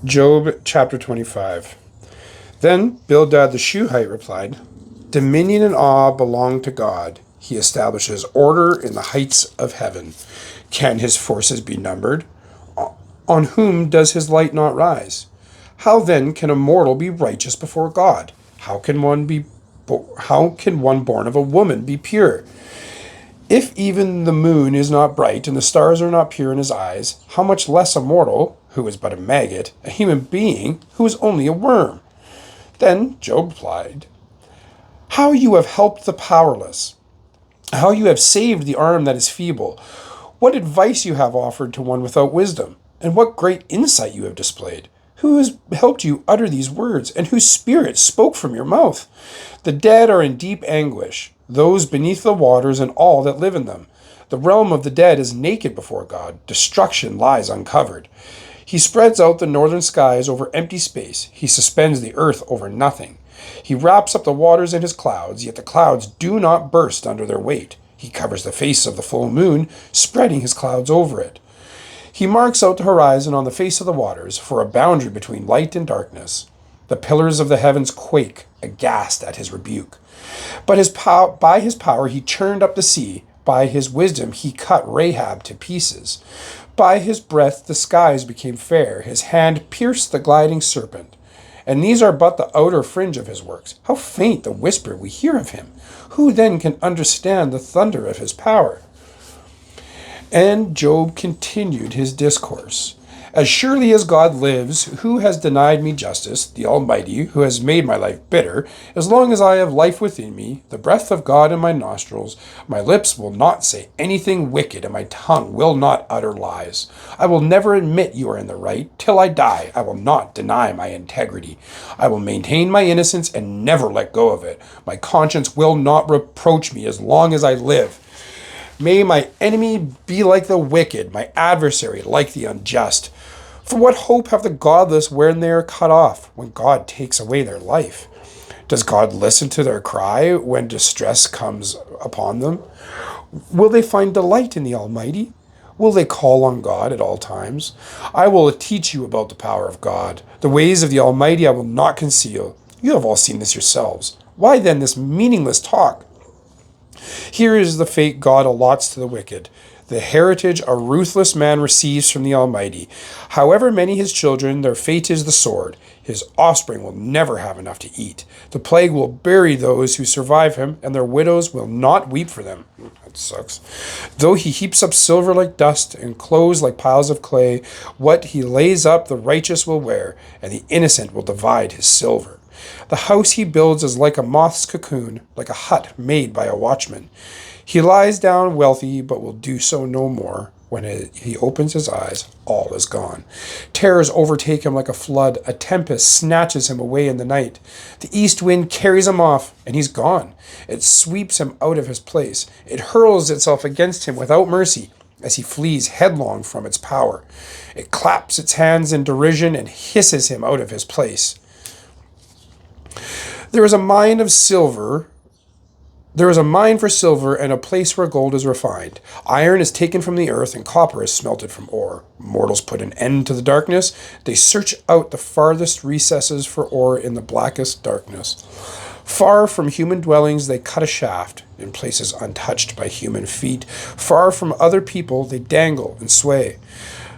Job chapter 25. Then Bildad the Shuhite replied, Dominion and awe belong to God. He establishes order in the heights of heaven. Can his forces be numbered? On whom does his light not rise? How then can a mortal be righteous before God? How can one born of a woman be pure? If even the moon is not bright and the stars are not pure in his eyes, how much less a mortal, who is but a maggot, a human being, who is only a worm? Then Job replied, How you have helped the powerless, how you have saved the arm that is feeble, what advice you have offered to one without wisdom, and what great insight you have displayed. Who has helped you utter these words, and whose spirit spoke from your mouth? The dead are in deep anguish, those beneath the waters and all that live in them. The realm of the dead is naked before God. Destruction lies uncovered. He spreads out the northern skies over empty space. He suspends the earth over nothing. He wraps up the waters in his clouds, yet the clouds do not burst under their weight. He covers the face of the full moon, spreading his clouds over it. He marks out the horizon on the face of the waters for a boundary between light and darkness. The pillars of the heavens quake, aghast at his rebuke. But by his power he churned up the sea. By his wisdom he cut Rahab to pieces. By his breath the skies became fair. His hand pierced the gliding serpent. And these are but the outer fringe of his works. How faint the whisper we hear of him! Who then can understand the thunder of his power? And Job continued his discourse. As surely as God lives, who has denied me justice, the Almighty, who has made my life bitter, as long as I have life within me, the breath of God in my nostrils, my lips will not say anything wicked, and my tongue will not utter lies. I will never admit you are in the right. Till I die, I will not deny my integrity. I will maintain my innocence and never let go of it. My conscience will not reproach me as long as I live. May my enemy be like the wicked, my adversary like the unjust. For what hope have the godless when they are cut off, when God takes away their life? Does God listen to their cry when distress comes upon them? Will they find delight in the Almighty? Will they call on God at all times? I will teach you about the power of God. The ways of the Almighty I will not conceal. You have all seen this yourselves. Why then this meaningless talk? Here is the fate God allots to the wicked, the heritage a ruthless man receives from the Almighty. However many his children, their fate is the sword. His offspring will never have enough to eat. The plague will bury those who survive him, and their widows will not weep for them. That sucks. Though he heaps up silver like dust and clothes like piles of clay, what he lays up the righteous will wear, and the innocent will divide his silver. The house he builds is like a moth's cocoon, like a hut made by a watchman. He lies down wealthy, but will do so no more. When he opens his eyes, all is gone. Terrors overtake him like a flood. A tempest snatches him away in the night. The east wind carries him off, and he's gone. It sweeps him out of his place. It hurls itself against him without mercy as he flees headlong from its power. It claps its hands in derision and hisses him out of his place. There is a mine of silver. There is a mine for silver and a place where gold is refined. Iron is taken from the earth and copper is smelted from ore. Mortals put an end to the darkness. They search out the farthest recesses for ore in the blackest darkness. Far from human dwellings they cut a shaft in places untouched by human feet. Far from other people they dangle and sway.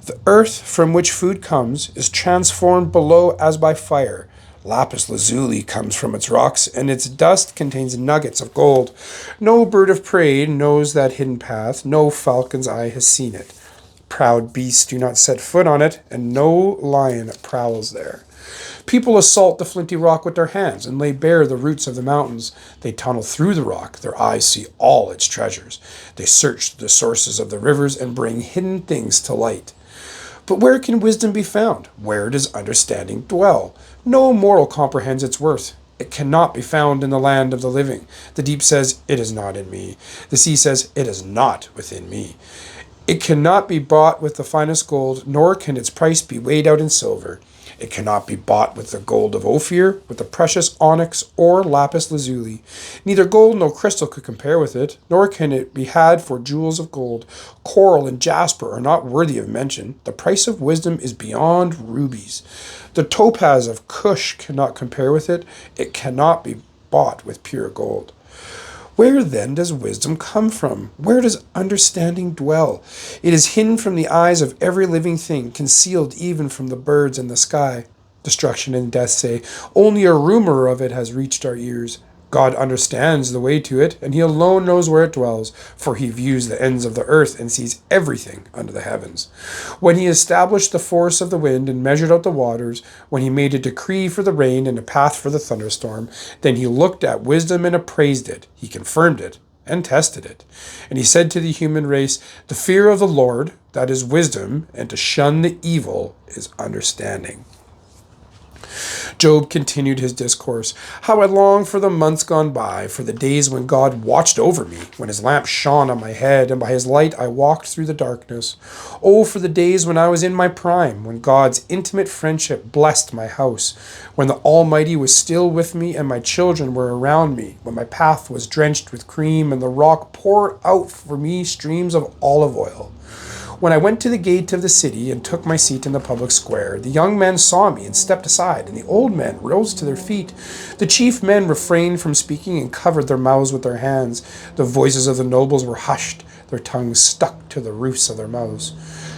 The earth from which food comes is transformed below as by fire. Lapis lazuli comes from its rocks, and its dust contains nuggets of gold. No bird of prey knows that hidden path. No falcon's eye has seen it. Proud beasts do not set foot on it, and no lion prowls there. People assault the flinty rock with their hands and lay bare the roots of the mountains. They tunnel through the rock. Their eyes see all its treasures. They search the sources of the rivers and bring hidden things to light. But where can wisdom be found? Where does understanding dwell? No mortal comprehends its worth. It cannot be found in the land of the living. The deep says, it is not in me. The sea says, it is not within me. It cannot be bought with the finest gold, nor can its price be weighed out in silver. It cannot be bought with the gold of Ophir, with the precious onyx, or lapis lazuli. Neither gold nor crystal could compare with it, nor can it be had for jewels of gold. Coral and jasper are not worthy of mention. The price of wisdom is beyond rubies. The topaz of Cush cannot compare with it. It cannot be bought with pure gold. Where then does wisdom come from? Where does understanding dwell? It is hidden from the eyes of every living thing, concealed even from the birds in the sky. Destruction and death say, only a rumor of it has reached our ears. God understands the way to it, and he alone knows where it dwells, for he views the ends of the earth and sees everything under the heavens. When he established the force of the wind and measured out the waters, when he made a decree for the rain and a path for the thunderstorm, then he looked at wisdom and appraised it. He confirmed it and tested it. And he said to the human race, the fear of the Lord, that is wisdom, and to shun the evil is understanding. Job continued his discourse. How I long for the months gone by, for the days when God watched over me, when his lamp shone on my head, and by his light I walked through the darkness. Oh, for the days when I was in my prime, when God's intimate friendship blessed my house, when the Almighty was still with me and my children were around me, when my path was drenched with cream and the rock poured out for me streams of olive oil. When I went to the gate of the city and took my seat in the public square, the young men saw me and stepped aside, and the old men rose to their feet. The chief men refrained from speaking and covered their mouths with their hands. The voices of the nobles were hushed, their tongues stuck to the roofs of their mouths.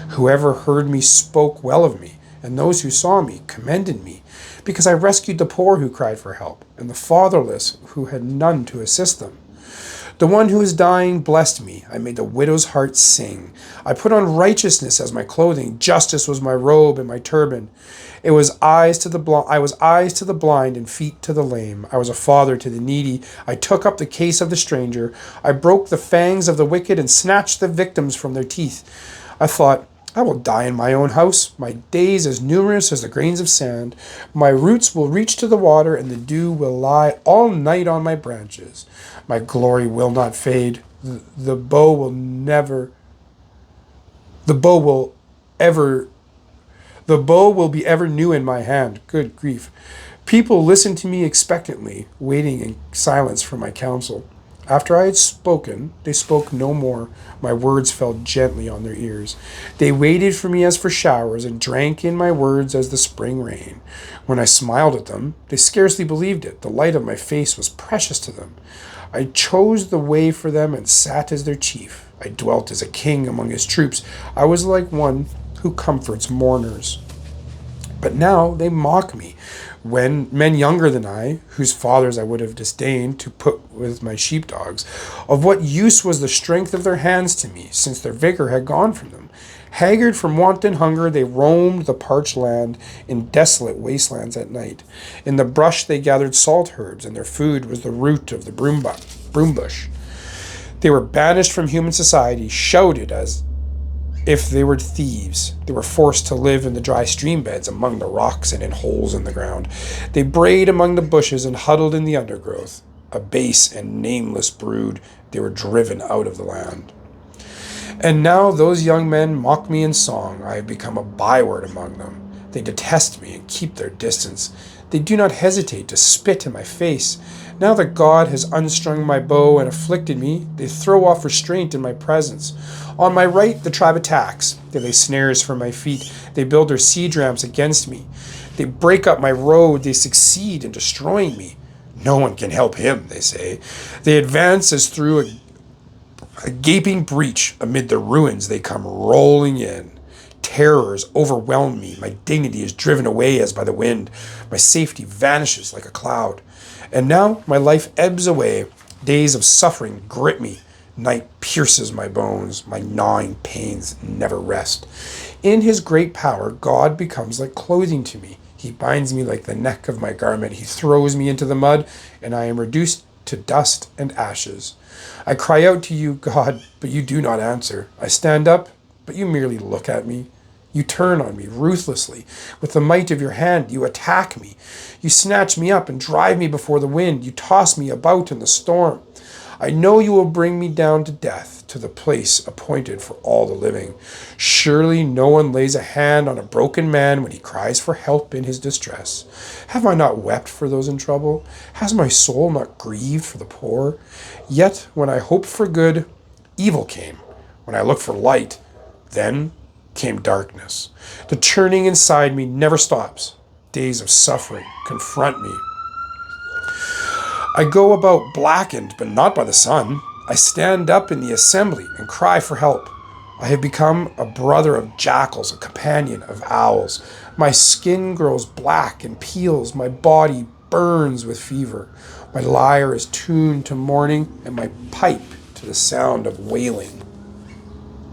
Whoever heard me spoke well of me, and those who saw me commended me, because I rescued the poor who cried for help, and the fatherless who had none to assist them. The one who is dying blessed me. I made the widow's heart sing. I put on righteousness as my clothing. Justice was my robe and my turban. I was eyes to the blind and feet to the lame. I was a father to the needy. I took up the case of the stranger. I broke the fangs of the wicked and snatched the victims from their teeth. I thought, I will die in my own house, my days as numerous as the grains of sand. My roots will reach to the water, and the dew will lie all night on my branches. My glory will not fade. The bow will be ever new in my hand. Good grief. People listened to me expectantly, waiting in silence for my counsel. After I had spoken, they spoke no more. My words fell gently on their ears. They waited for me as for showers, and drank in my words as the spring rain. When I smiled at them, they scarcely believed it. The light of my face was precious to them. I chose the way for them and sat as their chief. I dwelt as a king among his troops. I was like one who comforts mourners. But now they mock me. When men younger than I, whose fathers I would have disdained to put with my sheepdogs, of what use was the strength of their hands to me, since their vigor had gone from them? Haggard from want and hunger, they roamed the parched land in desolate wastelands at night. In the brush they gathered salt herbs, and their food was the root of the broom bush. They were banished from human society, shouted as if they were thieves. They were forced to live in the dry stream beds, among the rocks and in holes in the ground. They brayed among the bushes and huddled in the undergrowth. A base and nameless brood, they were driven out of the land. And now those young men mock me in song. I have become a byword among them. They detest me and keep their distance. They do not hesitate to spit in my face. Now that God has unstrung my bow and afflicted me, they throw off restraint in my presence. On my right, the tribe attacks. They lay snares for my feet. They build their siege ramps against me. They break up my road. They succeed in destroying me. No one can help him, they say. They advance as through a gaping breach. Amid the ruins, they come rolling in. Terrors overwhelm me. My dignity is driven away as by the wind. My safety vanishes like a cloud. And now my life ebbs away. Days of suffering grip me. Night pierces my bones. My gnawing pains never rest. In his great power, God becomes like clothing to me. He binds me like the neck of my garment. He throws me into the mud, and I am reduced to dust and ashes. I cry out to you, God, but you do not answer. I stand up, but you merely look at me. You turn on me ruthlessly. With the might of your hand, you attack me. You snatch me up and drive me before the wind. You toss me about in the storm. I know you will bring me down to death, to the place appointed for all the living. Surely no one lays a hand on a broken man when he cries for help in his distress. Have I not wept for those in trouble? Has my soul not grieved for the poor? Yet when I hoped for good, evil came. When I looked for light, then came darkness. The churning inside me never stops. Days of suffering confront me. I go about blackened, but not by the sun. I stand up in the assembly and cry for help. I have become a brother of jackals, a companion of owls. My skin grows black and peels. My body burns with fever. My lyre is tuned to mourning, and my pipe to the sound of wailing.